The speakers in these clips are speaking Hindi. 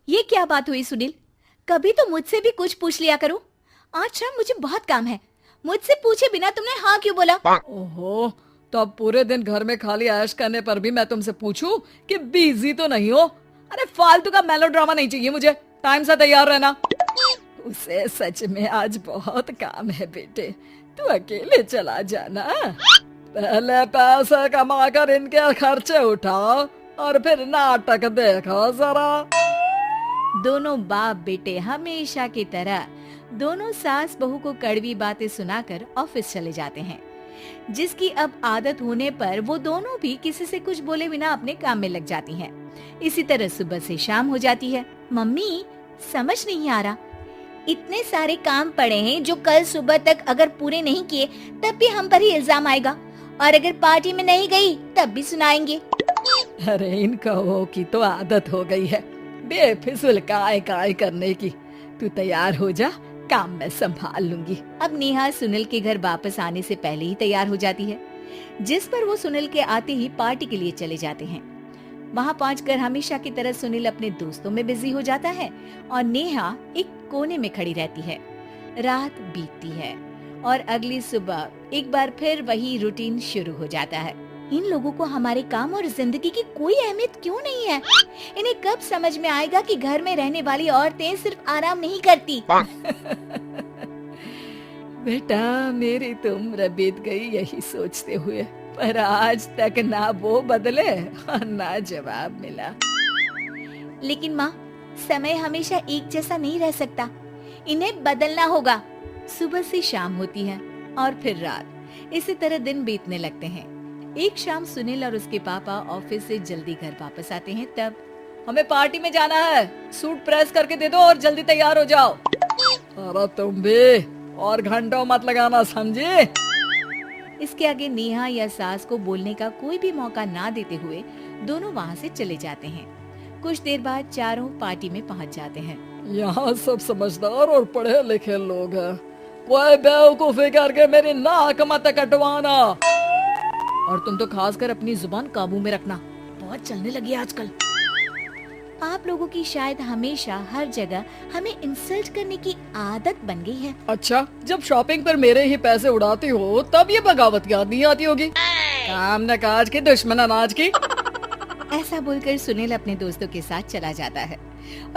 ये क्या बात हुई सुनील? कभी तो मुझसे भी कुछ पूछ लिया करो। आज शाम मुझे बहुत काम है। मुझसे पूछे बिना तुमने हाँ क्यों बोला? ओहो, तो अब पूरे दिन घर में खाली ऐश करने पर भी मैं तुमसे पूछूं कि बिजी तो नहीं हो? अरे फालतू का मेलोड्रामा नहीं चाहिए मुझे। टाइम से तैयार रहना। उसे सच में आज बहुत काम है बेटे, तू अकेले चला जाना। पहले पैसे कमा कर इनके खर्चे उठाओ और फिर नाटक देखो जरा। दोनों बाप बेटे हमेशा की तरह दोनों सास बहू को कड़वी बातें सुनाकर ऑफिस चले जाते हैं, जिसकी अब आदत होने पर वो दोनों भी किसी से कुछ बोले बिना अपने काम में लग जाती हैं। इसी तरह सुबह से शाम हो जाती है। मम्मी, समझ नहीं आ रहा, इतने सारे काम पड़े हैं जो कल सुबह तक अगर पूरे नहीं किए तब भी हम पर ही इल्जाम आएगा, और अगर पार्टी में नहीं गई तब भी सुनाएंगे। अरे इन कौओं की तो आदत हो गई है बेफिजुल काय काय करने की। तू तैयार हो जा, काम मैं संभाल लूंगी। अब नेहा सुनील के घर वापस आने से पहले ही तैयार हो जाती है, जिस पर वो सुनील के आते ही पार्टी के लिए चले जाते हैं। वहां पहुंचकर हमेशा की तरह सुनील अपने दोस्तों में बिजी हो जाता है और नेहा एक कोने में खड़ी रहती है। रात बीतती है और अगली सुबह एक बार फिर वही रूटीन शुरू हो जाता है। इन लोगों को हमारे काम और जिंदगी की कोई अहमियत क्यों नहीं है? इन्हें कब समझ में आएगा कि घर में रहने वाली औरतें सिर्फ आराम नहीं करती। बेटा, मेरी तो उम्र बीत गई यही सोचते हुए, पर आज तक ना वो बदले और ना जवाब मिला। लेकिन माँ, समय हमेशा एक जैसा नहीं रह सकता, इन्हें बदलना होगा। सुबह से शाम होती है और फिर रात। इसी तरह दिन बीतने लगते हैं। एक शाम सुनील और उसके पापा ऑफिस से जल्दी घर वापस आते हैं। तब हमें पार्टी में जाना है, सूट प्रेस करके दे दो और जल्दी तैयार हो जाओ। अरे तुम भी और घंटों मत लगाना, समझे? इसके आगे नेहा या सास को बोलने का कोई भी मौका ना देते हुए दोनों वहाँ से चले जाते हैं। कुछ देर बाद चारों पार्टी में पहुँच जाते हैं। यहाँ सब समझदार और पढ़े लिखे लोग हैं, कोई बेवकूफी करके मेरी नाक मत कटवाना। और तुम तो खासकर अपनी जुबान काबू में रखना, बहुत चलने लगी है आजकल। आप लोगों की शायद हमेशा हर जगह हमें इंसल्ट करने की आदत बन गई है। अच्छा, जब शॉपिंग पर मेरे ही पैसे उड़ाती हो तब ये बगावत याद नहीं आती होगी। काम न काज की, दुश्मन अनाज की। ऐसा बोलकर सुनील अपने दोस्तों के साथ चला जाता है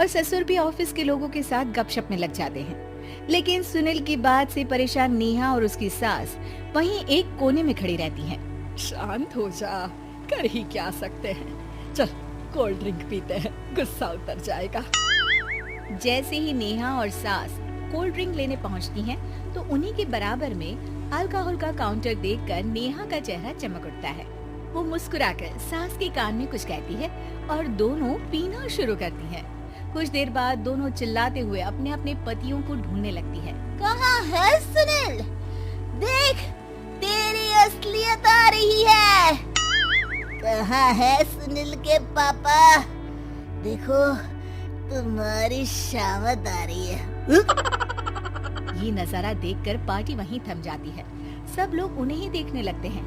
और ससुर भी ऑफिस के लोगों के साथ गपशप में लग जाते हैं। लेकिन सुनील की बात से परेशान नेहा और उसकी सास वहीं एक कोने में खड़ी रहती हैं। शांत हो जा, कर ही क्या सकते हैं। चल कोल्ड ड्रिंक पीते हैं, गुस्सा उतर जाएगा। जैसे ही नेहा और सास कोल्ड ड्रिंक लेने पहुंचती हैं, तो उन्हीं के बराबर में अल्कोहल का काउंटर देखकर नेहा का चेहरा चमक उठता है। वो मुस्कुराकर सास के कान में कुछ कहती है और दोनों पीना शुरू करती हैं। कुछ देर बाद दोनों चिल्लाते हुए अपने अपने पतियों को ढूंढने लगती है। कहाँ है सुनील? देख, तेरी असलियत आ रही है। कहाँ है सुनील के पापा? देखो, तुम्हारी शामत आ रही है। ये नजारा देखकर पार्टी वहीं थम जाती है। सब लोग उन्हें ही देखने लगते हैं।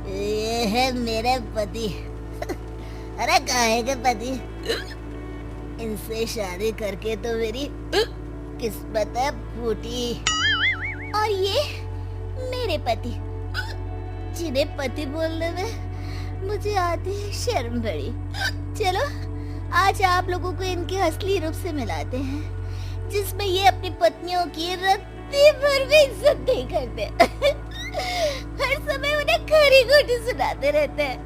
ये है मेरे पति। अरे काहे के पति? इनसे शादी करके तो मेरी किस्मत है फूटी। और ये मेरे पति, जिन्हें पति बोलने में मुझे आती है शर्म बड़ी। चलो आज आप लोगों को इनके असली रूप से मिलाते हैं, जिसमें ये अपनी पत्नियों की रत्ती भर भी इज्जत नहीं करते। हर समय उन्हें खरी खोटी सुनाते रहते हैं।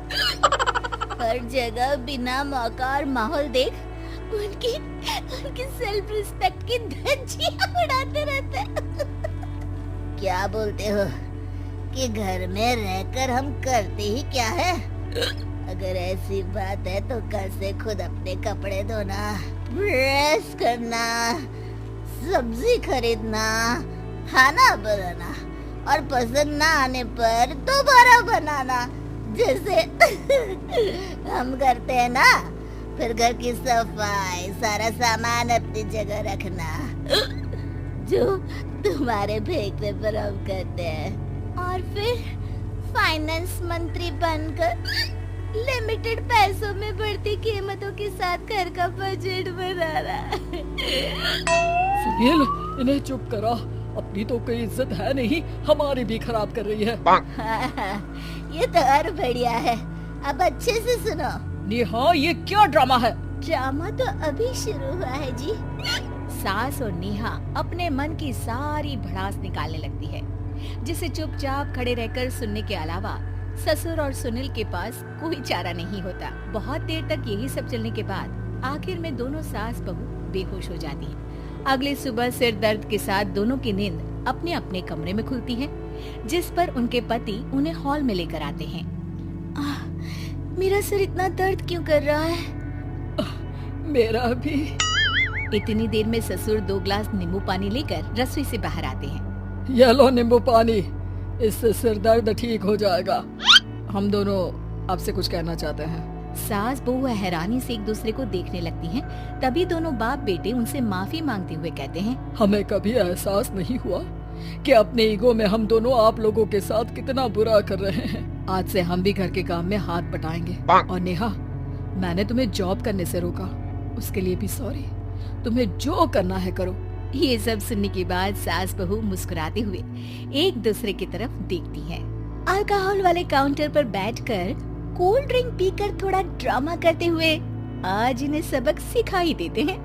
हर जगह बिना मौका और माहौल देख उनकी सेल्फ रिस्पेक्ट की धज्जियां उड़ाते रहते हैं। क्या बोलते हो कि घर में रहकर हम करते ही क्या है? अगर ऐसी बात है तो कल से खुद अपने कपड़े धोना, प्रेस करना, सब्जी खरीदना, खाना बनाना और पसंद ना आने पर दोबारा बनाना, जैसे हम करते हैं ना। फिर घर की सफाई, सारा सामान अपनी जगह रखना, जो तुम्हारे फेंकने पर हम करते हैं। और फिर फाइनेंस मंत्री बनकर लिमिटेड पैसों में बढ़ती कीमतों के साथ घर का बजट बना रहा। सुनील, इन्हें चुप करा। अपनी तो कोई इज्जत है नहीं, हमारी भी खराब कर रही है। ये तो और बढ़िया है। अब अच्छे से सुनो। नेहा, ये क्या ड्रामा है? ड्रामा तो अभी शुरू हुआ है जी। सास और नेहा अपने मन की सारी भड़ास निकालने लगती है, जिसे चुपचाप खड़े रहकर सुनने के अलावा ससुर और सुनील के पास कोई चारा नहीं होता। बहुत देर तक यही सब चलने के बाद आखिर में दोनों सास बहू बेहोश हो जाती हैं। अगली सुबह सिर दर्द के साथ दोनों की नींद अपने अपने कमरे में खुलती है, जिस पर उनके पति उन्हें हॉल में लेकर आते हैं। मेरा सिर इतना दर्द क्यों कर रहा है? मेरा भी। इतनी देर में ससुर 2 ग्लास नींबू पानी लेकर रसोई से बाहर आते हैं। ये लो नींबू पानी, इससे सिर दर्द ठीक हो जाएगा। हम दोनों आपसे कुछ कहना चाहते हैं। सास बहू हैरानी से एक दूसरे को देखने लगती हैं। तभी दोनों बाप बेटे उनसे माफी मांगते हुए कहते हैं, हमें कभी एहसास नहीं हुआ कि अपने ईगो में हम दोनों आप लोगों के साथ कितना बुरा कर रहे हैं। आज से हम भी घर के काम में हाथ बटाएंगे। और नेहा, मैंने तुम्हें जॉब करने से रोका, उसके लिए भी सॉरी। तुम्हें जो करना है करो। ये सब सुनने के बाद सास बहू मुस्कुराते हुए एक दूसरे की तरफ देखती हैं। अल्कोहल वाले काउंटर पर बैठकर कोल्ड ड्रिंक पीकर थोड़ा ड्रामा करते हुए आज इन्हें सबक सिखा ही देते हैं।